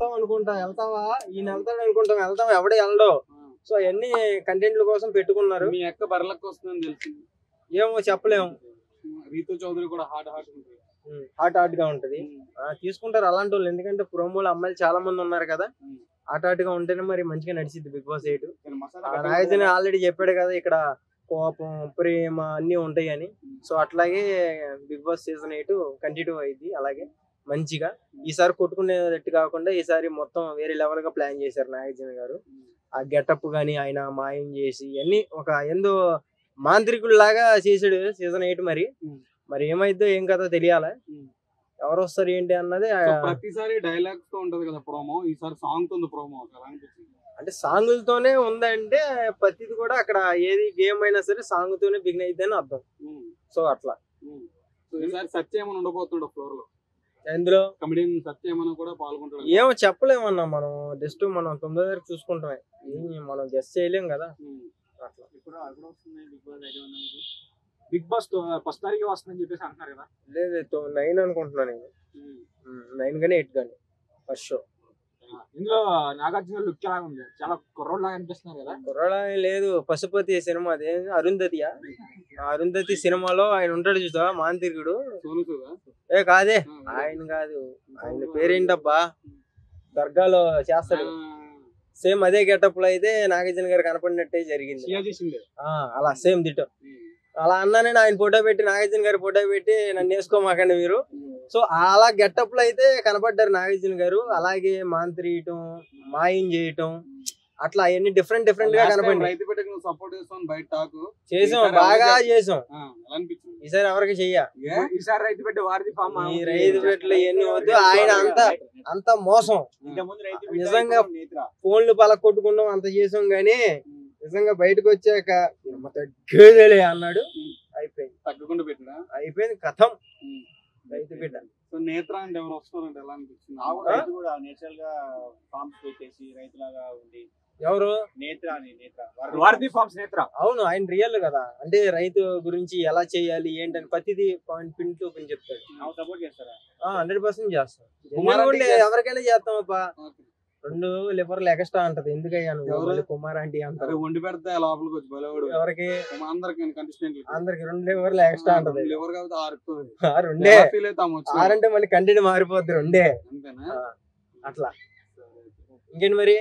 వస్తావు అనుకుంటా, వెళ్తావా ఈయన వెళ్తాడు అనుకుంటాం, వెళ్తాం ఎవడే వెళ్ళడు. సో అవన్నీ కంటెంట్ల కోసం పెట్టుకున్నారు. మీ అక్క బర్లకు వస్తుందని తెలిసింది, ఏమో చెప్పలేము. రీతు చౌదరి కూడా హాట్ హాట్ గా ఉంటది. తీసుకుంటారు అలాంటి వాళ్ళు, ఎందుకంటే ప్రోమోలు అమ్మాయిలు చాలా మంది ఉన్నారు కదా, హాట్ గా ఉంటేనే మరి మంచిగా నడిచిద్ది బిగ్ బాస్ 8. నాగార్జున ఆల్రెడీ చెప్పాడు కదా ఇక్కడ కోపం ప్రేమ అన్ని ఉంటాయి అని. సో అట్లాగే బిగ్ బాస్ సీజన్ 8 కంటిన్యూ అయింది అలాగే మంచిగా. ఈసారి కొట్టుకునేటట్టు కాకుండా ఈసారి మొత్తం వేరే లెవెల్ గా ప్లాన్ చేశారు నాగార్జున గారు. ఆ గెటప్ గానీ ఆయన మాయం చేసి అన్ని ఒక ఎందో మాంత్రికుడు లాగా చేసాడు సీజన్ 8. మరి ఏమైద్దో ఏం కదా తెలియాలా, ఎవరు వస్తారు ఏంటి అన్నది. ప్రతిసారి డైలాగ్స్ తో ఉంటది కదా ప్రోమో, ఈసారి సాంగ్ తో ఉంది ప్రోమో. అంటే సాంగులతోనే ఉందంటే ప్రతిది కూడా అక్కడ ఏది గేమ్ అయినా సరే సాంగ్ తోనే బిగిన్ అయిద్ది అని అర్థం. సో అట్లా ఈసారి సత్యమని ఉండబోతున్నాడు ఫ్లోర్ లో. ఎందులో కమెడియన్ సత్యమని కూడా పాల్గొంటాడు. ఏమో చెప్పలేమన్నా, మనం జస్ట్ మనం 9 వరకు చూసుకుంటామే, మనం గెస్ట్ చేయలేం కదా. అట్లా బిగ్ బాస్ ఫస్ట్ తారీఖు వస్తుందని చెప్పేసి అంటున్నారు కదా. లేదు 9 అనుకుంటున్నా నేను, 9 గానీ 8 గానీ ఫస్ట్ షో. ఇందులో నాగార్జున లుక్ ఎలా ఉంది, చాలా కుర్రోడ్లాగా అనిపిస్తున్నారు కదా. కుర్రోడా లేదు, పశుపతి సినిమా అదే అరుంధతియా, అరుంధతి సినిమాలో ఆయన ఉంటాడు చూసా మాంత్రికుడు. కాదే ఆయన కాదు, ఆయన పేరేంటబ్బా, దర్గాలో చేస్తాడు సేమ్ అదే గెటప్ లో అయితే నాగార్జున గారు కనపడినట్టే జరిగింది. అలా సేమ్ దిట్టో అలా అన్నానే. ఆయన ఫోటో పెట్టి నాగార్జున గారి ఫోటో పెట్టి నన్ను వేసుకోమాకండి మీరు. సో అలా గెటప్ లో అయితే కనపడ్డారు నాగార్జున గారు. అలాగే మాంత్రియటం మాయం చేయటం అట్లా అవన్నీ డిఫరెంట్ గా కనపడి చేసాం, బాగా చేసాం. ఈసారి ఎవరికి చెయ్య, ఈ రైతు పెట్టలు ఇవన్నీ వద్దు. ఆయన అంత మోసం, నిజంగా ఫోన్లు పలకొట్టుకున్నాం అంత చేసాం గానీ నిజంగా బయటకు వచ్చాక తగ్గేదేలే అన్నాడు. అయిపోయింది, తగ్గకుండా పెట్టినా అయిపోయింది కథం రైతు బిడ్డ. నేత్ర అంటే ఎవరు వస్తున్నారంటే ఎలా అనిపిస్తుంది? ఎవరు అవును ఆయన రియల్ కదా, అంటే రైతు గురించి ఎలా చేయాలి ఏంటని ప్రతిదీ పిన్ టు పిన్ చెప్తాడు. 100% చేస్తాం, ఎవరికైనా చేస్తాం అప్ప. 2 లివర్లు ఎక్స్ట్రా అంటది, ఎందుకయ్యా నువ్వు కుమార్ ఆంటీ అంటారు. వండి పెడితే లోపలికి వచ్చి ఎవరికి అందరికి 2 లివర్లు ఎక్స్ట్రా అంటది. 6 అంటే మళ్ళీ కంటెంట్ మారిపోద్ది 2 అట్లా. ఇంకేంటి మరి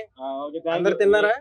అందరు తిన్నారా?